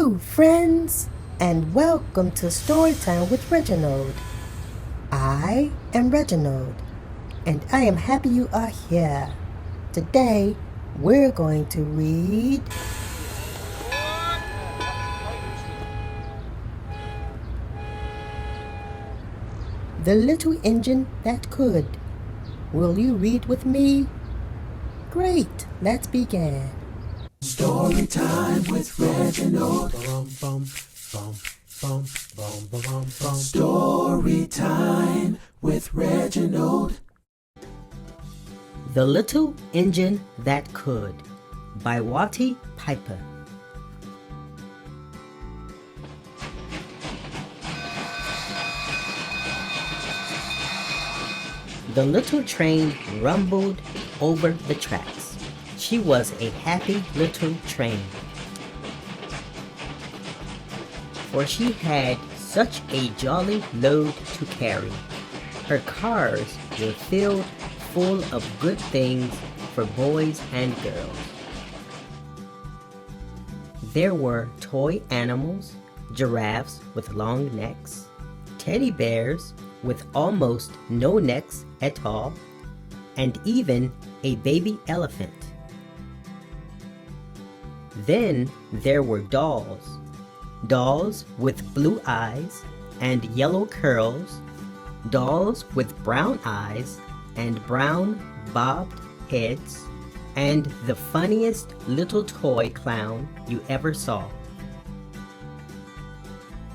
Hello, friends, and welcome to Storytime with Reginald. I am Reginald, and I am happy you are here. Today, we're going to read The Little Engine That Could. Will you read with me? Great, let's begin. Storytime with Reginald. Storytime with Reginald. The Little Engine That Could by Watty Piper. The little train rumbled over the tracks. She was a happy little train, for she had such a jolly load to carry. Her cars were filled full of good things for boys and girls. There were toy animals, giraffes with long necks, teddy bears with almost no necks at all, and even a baby elephant. Then there were dolls with blue eyes and yellow curls, dolls with brown eyes and brown bobbed heads, and the funniest little toy clown you ever saw.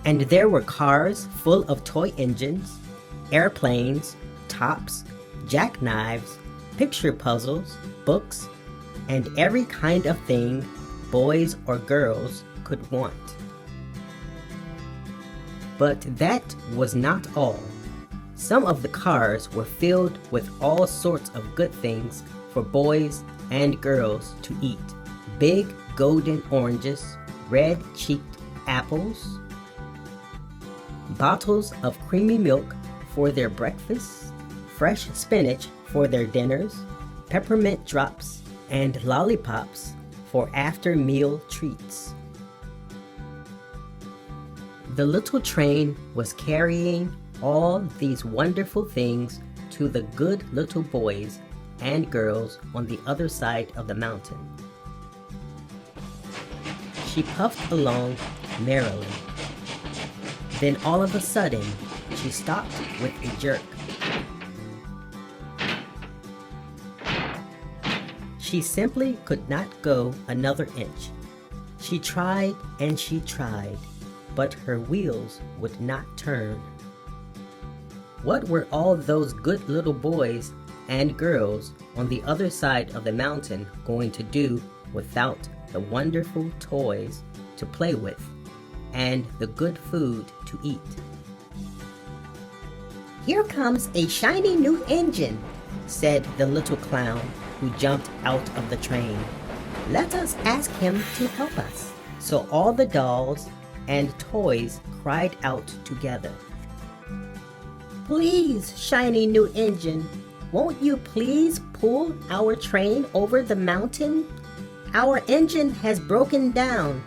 And there were cars full of toy engines, airplanes, tops, jackknives, picture puzzles, books, and every kind of thing boys or girls could want. But that was not all. Some of the cars were filled with all sorts of good things for boys and girls to eat. Big golden oranges, red-cheeked apples, bottles of creamy milk for their breakfasts, fresh spinach for their dinners, peppermint drops, and lollipops for after-meal treats. The little train was carrying all these wonderful things to the good little boys and girls on the other side of the mountain. She puffed along merrily. Then all of a sudden, she stopped with a jerk. She simply could not go another inch. She tried and she tried, but her wheels would not turn. What were all those good little boys and girls on the other side of the mountain going to do without the wonderful toys to play with and the good food to eat? "Here comes a shiny new engine," said the little clown who jumped out of the train. "Let us ask him to help us." So all the dolls and toys cried out together, "Please, shiny new engine, won't you please pull our train over the mountain? Our engine has broken down,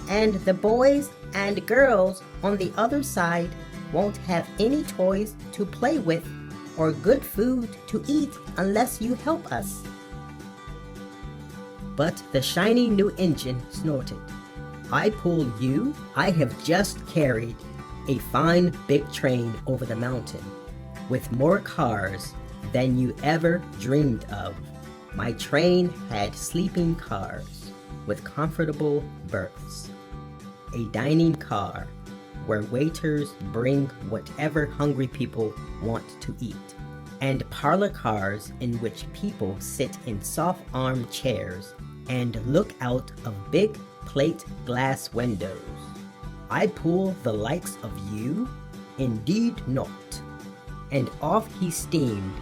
and the boys and girls on the other side won't have any toys to play with or good food to eat unless you help us." But the shiny new engine snorted, "I pull you? I have just carried a fine big train over the mountain with more cars than you ever dreamed of. My train had sleeping cars with comfortable berths, a dining car where waiters bring whatever hungry people want to eat, and parlor cars in which people sit in soft armchairs and look out of big plate glass windows. I pull the likes of you? Indeed not." And off he steamed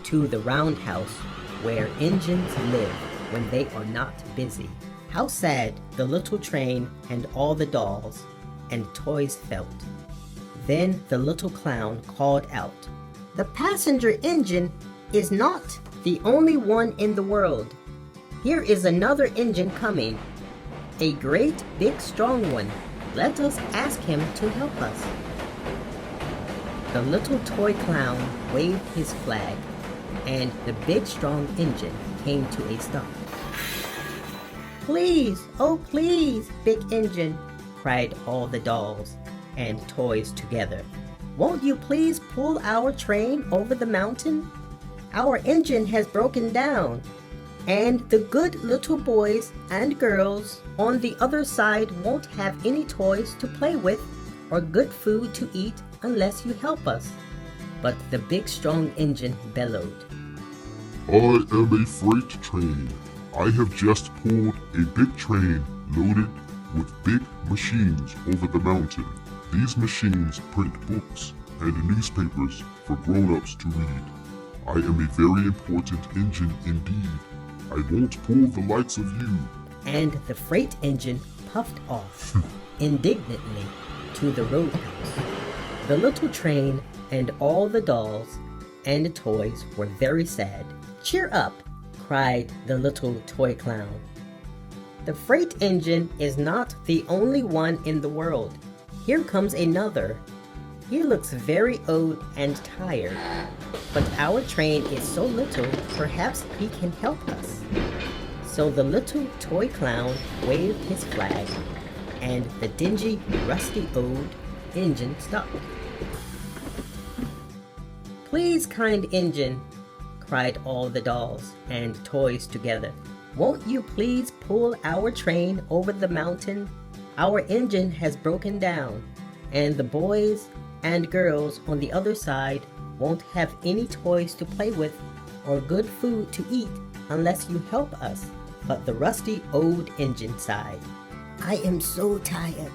to the roundhouse where engines live when they are not busy. How sad the little train and all the dolls and toys felt. Then the little clown called out, "The passenger engine is not the only one in the world. Here is another engine coming. A great big strong one. Let us ask him to help us. The little toy clown waved his flag, and the big strong engine came to a stop. Please, oh please, big engine, cried all the dolls and toys together. Won't you please pull our train over the mountain? Our engine has broken down, and the good little boys and girls on the other side won't have any toys to play with or good food to eat unless you help us. But the big strong engine bellowed. I am a freight train. I have just pulled a big train loaded with big machines over the mountain. These machines print books and newspapers for grown-ups to read. I am a very important engine indeed. I won't pull the likes of you. And the freight engine puffed off indignantly to the roadhouse. The little train and all the dolls and toys were very sad. Cheer up, cried the little toy clown. The freight engine is not the only one in the world. Here comes another. He looks very old and tired, but our train is so little, perhaps he can help us. So the little toy clown waved his flag, and the dingy, rusty old engine stopped. Please, kind engine, cried all the dolls and toys together. Won't you please pull our train over the mountain? Our engine has broken down, and the boys and girls on the other side won't have any toys to play with or good food to eat unless you help us. But the rusty old engine sighed. I am so tired.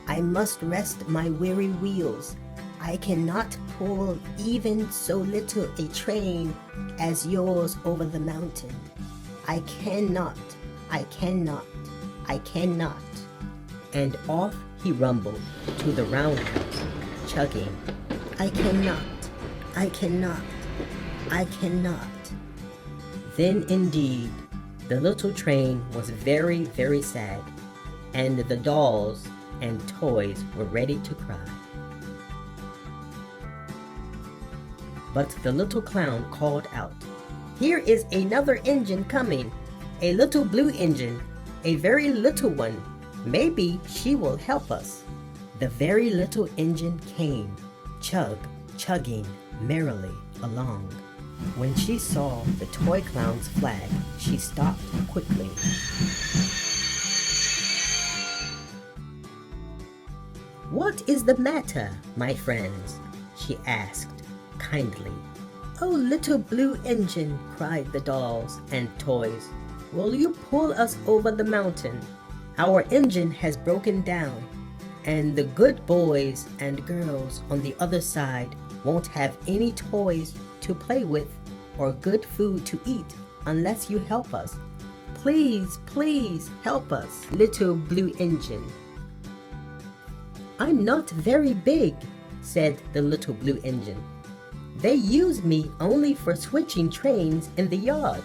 I must rest my weary wheels. I cannot pull even so little a train as yours over the mountain. I cannot. And off he rumbled to the roundhouse, chugging. I cannot. Then indeed, the little train was very, very sad, and the dolls and toys were ready to cry. But the little clown called out, Here is another engine coming, a little blue engine, a very little one. Maybe she will help us. The very little engine came, chugging merrily along. When she saw the toy clown's flag, she stopped quickly. What is the matter, my friends? She asked kindly. Oh, little blue engine, cried the dolls and toys. Will you pull us over the mountain? Our engine has broken down, and the good boys and girls on the other side won't have any toys to play with or good food to eat unless you help us. Please, please help us, little blue engine. I'm not very big, said the little blue engine. They use me only for switching trains in the yard.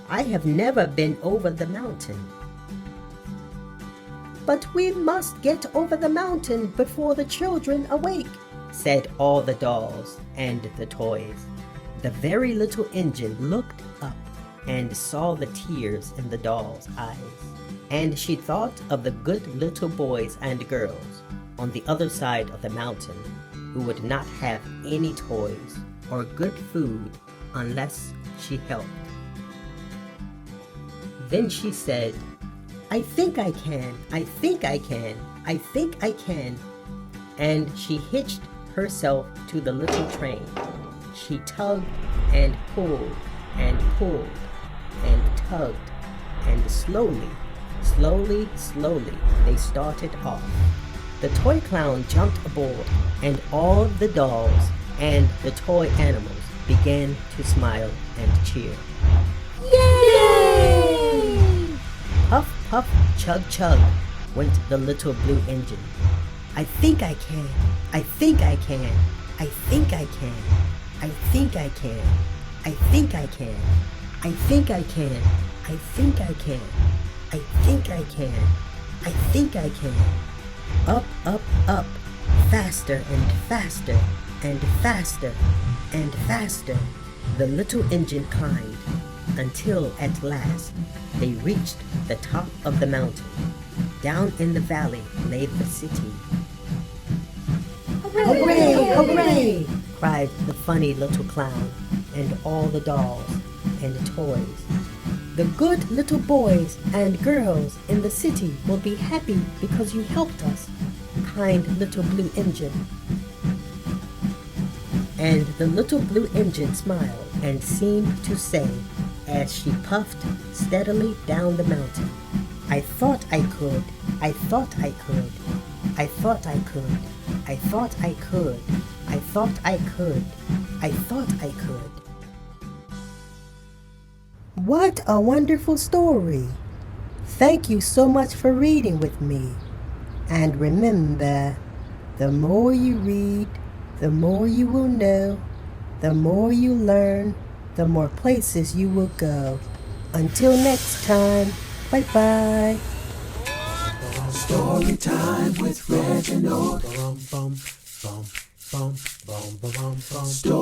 I have never been over the mountain. But we must get over the mountain before the children awake, said all the dolls and the toys. The very little engine looked up and saw the tears in the doll's eyes, and she thought of the good little boys and girls on the other side of the mountain who would not have any toys or good food unless she helped. Then she said, I think I can. And she hitched herself to the little train. She tugged and pulled and tugged, and slowly, they started off. The toy clown jumped aboard, and all the dolls and the toy animals began to smile and cheer. Yay! Puff, puff, chug, chug went the little blue engine. I think I can. I think I can. Up, up, up, faster and faster and faster and faster. The little engine climbed until at last they reached the top of the mountain. Down in the valley lay the city. Hooray! Hooray! Cried the funny little clown and all the dolls and toys. The good little boys and girls in the city will be happy because you helped us, kind little blue engine. And the little blue engine smiled and seemed to say, as she puffed steadily down the mountain, I thought I could, I thought I could, I thought I could, I thought I could, I thought I could, I thought I could. What a wonderful story! Thank you so much for reading with me. And remember, the more you read, the more you will know, the more you learn, the more places you will go. Until next time, bye-bye. Story time with Reginald. Story